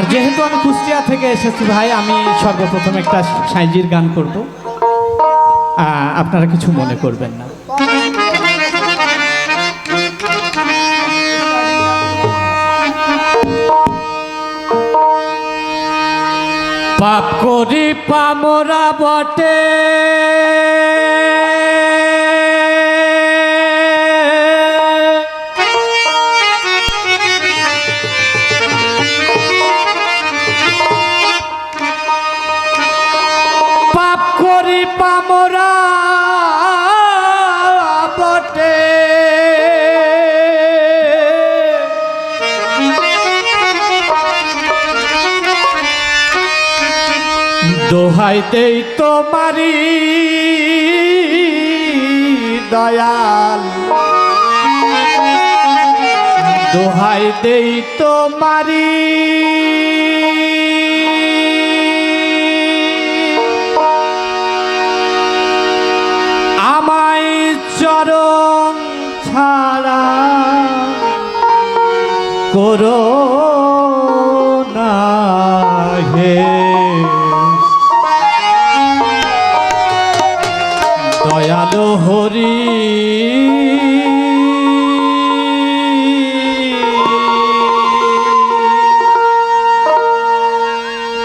আর যেহেতু আমি কুষ্টিয়া থেকে এসেছি ভাই, আমি সর্বপ্রথম একটা সাইজির গান করব, আপনারা কিছু মনে করবেন না। পাপ করি পামরা বটে, পাপ করি পামরা বটে, দোহাই দেই তোমারি দয়াল, দোহাই দেই তোমারি আমায় চরণ ছাড়া করো না হে দয়ালো হরি।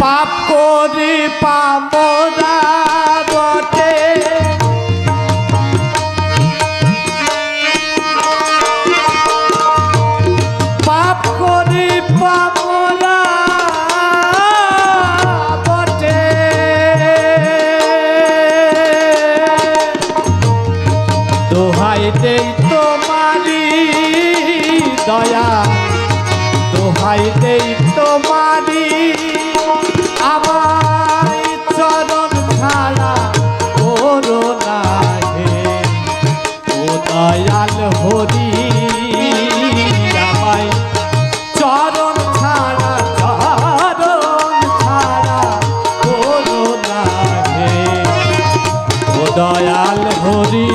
পাপ করি পামরা বটে, পাপ করি পামরা বটে, দোহাই দেই তোমারি দয়া, দোহাই দেই তোমারি আমায় চরণ ছাড়া করো না হে ও দয়াল হরি। আমায় চরণ ছাড়া, চরণ ছাড়া করো না হে ও দয়াল হরি।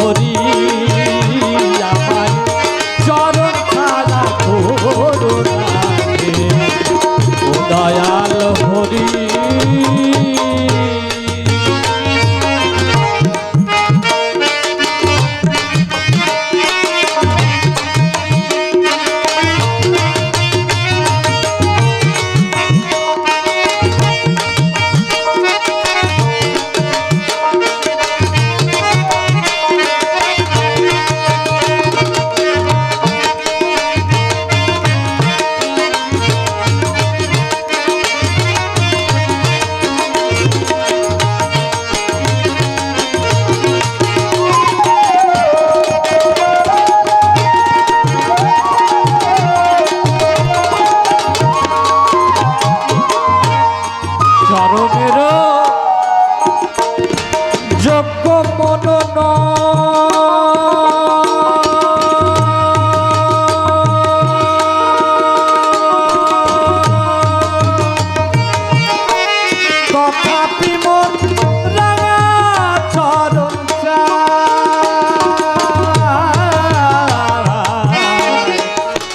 হরি আমায়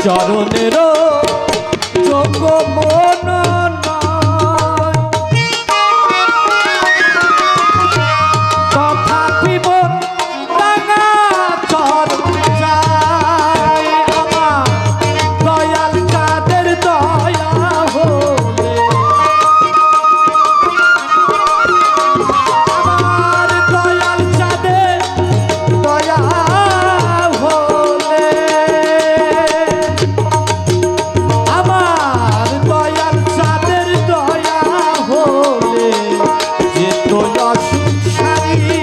চরণের যোগ্য মন নয়, তথাপি মন রাঙা চরণ চায়। আমার দয়াল চাঁদের দয়া হলে, আমার দয়াল চাঁদের দয়া হলে, আমার দয়াল চাঁদের দয়া হলে যেত অসংসারী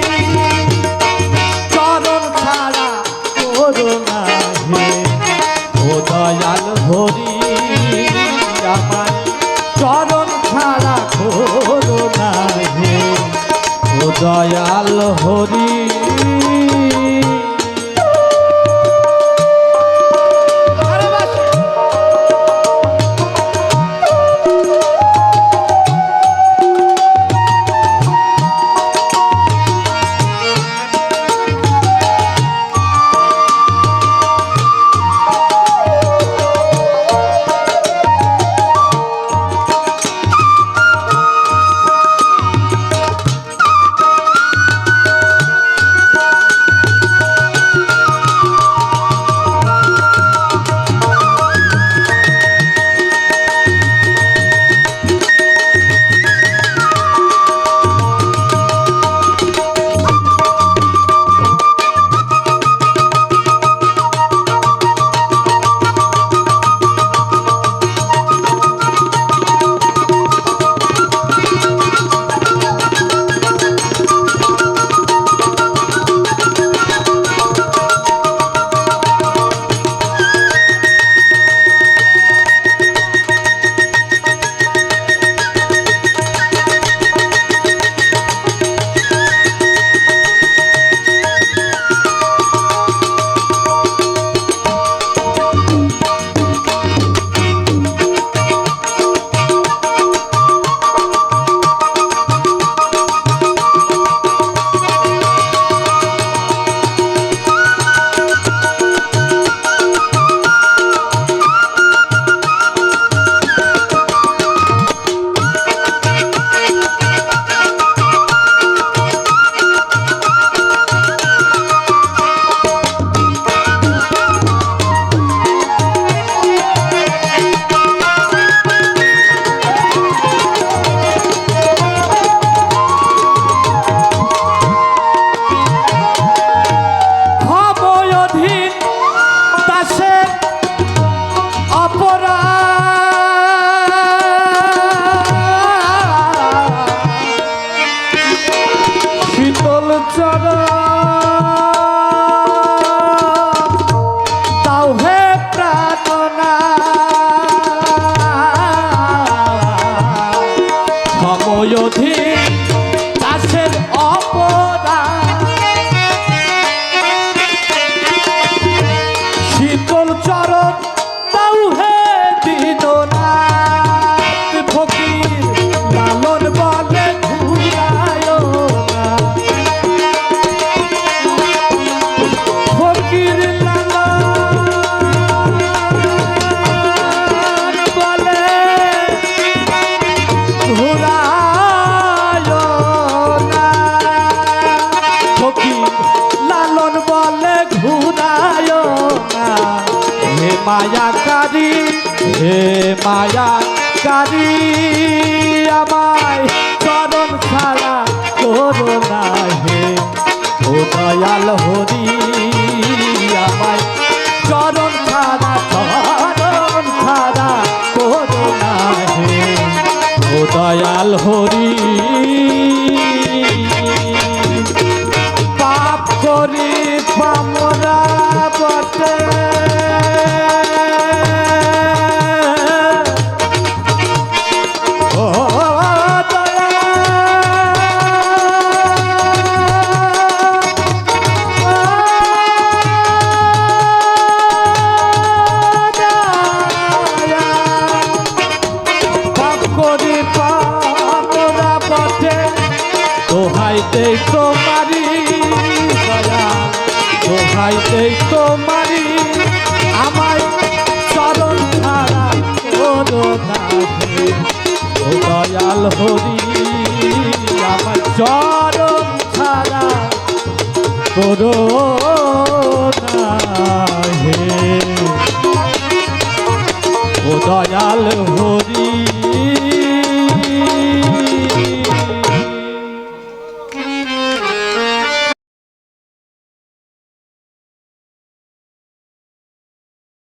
চরণ ছাড়া করোনা হে ও দয়াল হরি, আমার চরণ ছাড়া করোনা হে ও দয়াল হরি। মায়াকারী হে মায়াকারী, আমায় চরণ ছাড়া করো না হে ও দয়াল হরি, আমায় চরণ ছাড়া করো না হে ও দয়াল হরি। পাপ করি পামরা বটে, দোহাইতে তোমারি দয়া, দোহাইতে তোমারি আমায় করো না হে ও দয়াল হরি আমার চরণ ছাড়া করো না হে ও দয়াল হরি